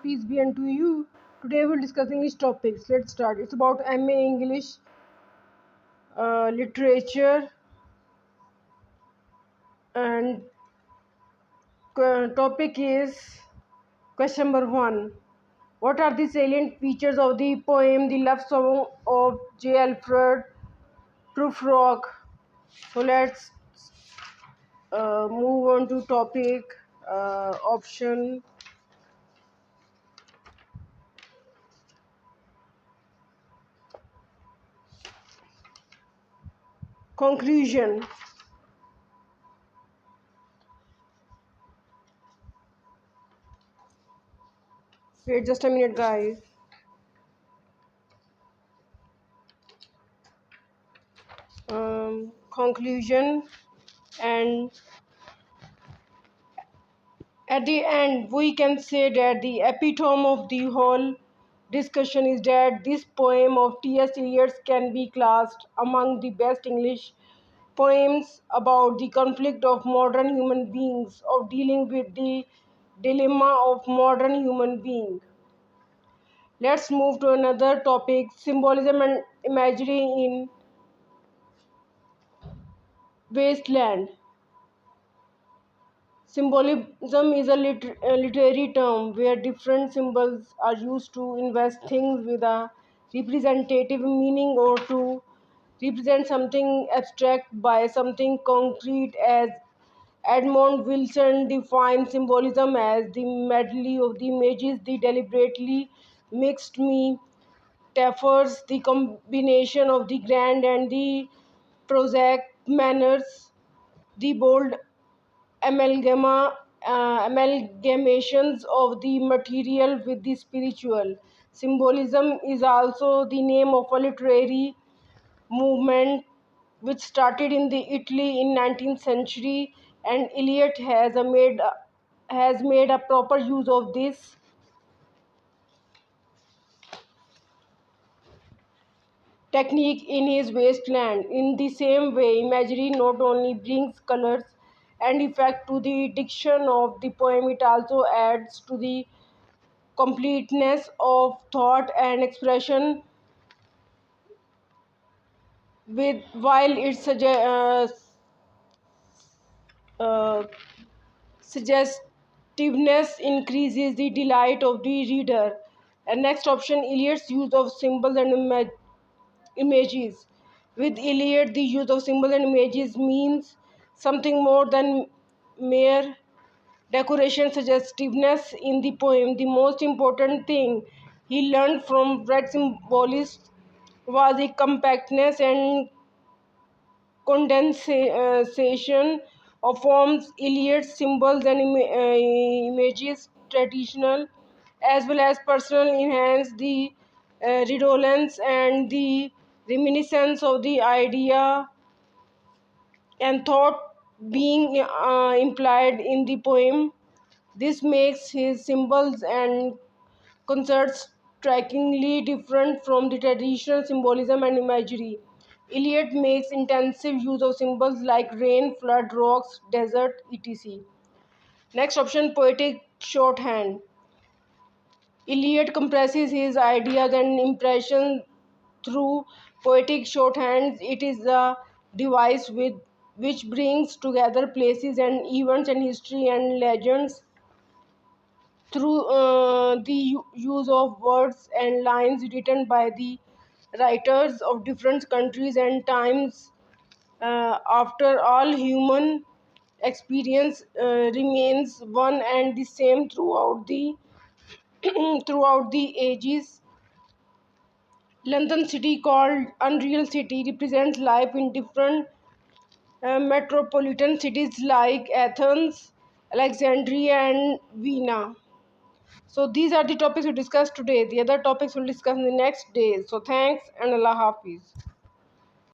Peace be unto you. Today we'll discuss English topics. Let's start. It's about MA English literature and topic is question number 1. What are the salient features of the poem The Love Song of J. Alfred Prufrock? So let's move on to topic option conclusion. Wait just a minute, guys. Conclusion, and at the end we can say that the epitome of the whole discussion is that this poem of T.S. Eliot's can be classed among the best English poems about the conflict of modern human beings, of dealing with the dilemma of modern human being. Let's move to another topic, symbolism and imagery in Wasteland. Symbolism is a literary term where different symbols are used to invest things with a representative meaning or to represent something abstract by something concrete. As Edmund Wilson defines symbolism as the medley of the images, the deliberately mixed metaphors, the combination of the grand and the prosaic manners, the bold amalgamations of the material with the spiritual. Symbolism is also the name of a literary movement which started in the Italy in 19th century, and Eliot has made a proper use of this technique in his Wasteland. In the same way, imagery not only brings colors and effect to the diction of the poem, it also adds to the completeness of thought and expression, with while its uh, suggestiveness increases the delight of the reader. And next option, Eliot's use of symbols and images. With Eliot, the use of symbols and images means something more than mere decoration. Suggestiveness in the poem. The most important thing he learned from Fred symbolists was the compactness and condensation of forms. Eliot's symbols and images, traditional as well as personal, enhance the redolence and the reminiscence of the idea and thought being implied in the poem. This makes his symbols and concerts strikingly different from the traditional symbolism and imagery. Eliot makes intensive use of symbols like rain, flood, rocks, desert, etc. Next option, poetic shorthand. Eliot compresses his ideas and impressions through poetic shorthands. It is a device with which brings together places and events and history and legends through the use of words and lines written by the writers of different countries and times. After all, human experience remains one and the same throughout the throughout the ages. London City, called Unreal City, represents life in different metropolitan cities like Athens, Alexandria, and Vienna. So these are the topics we discussed today. The other topics we'll discuss in the next days. So thanks and Allah Hafiz.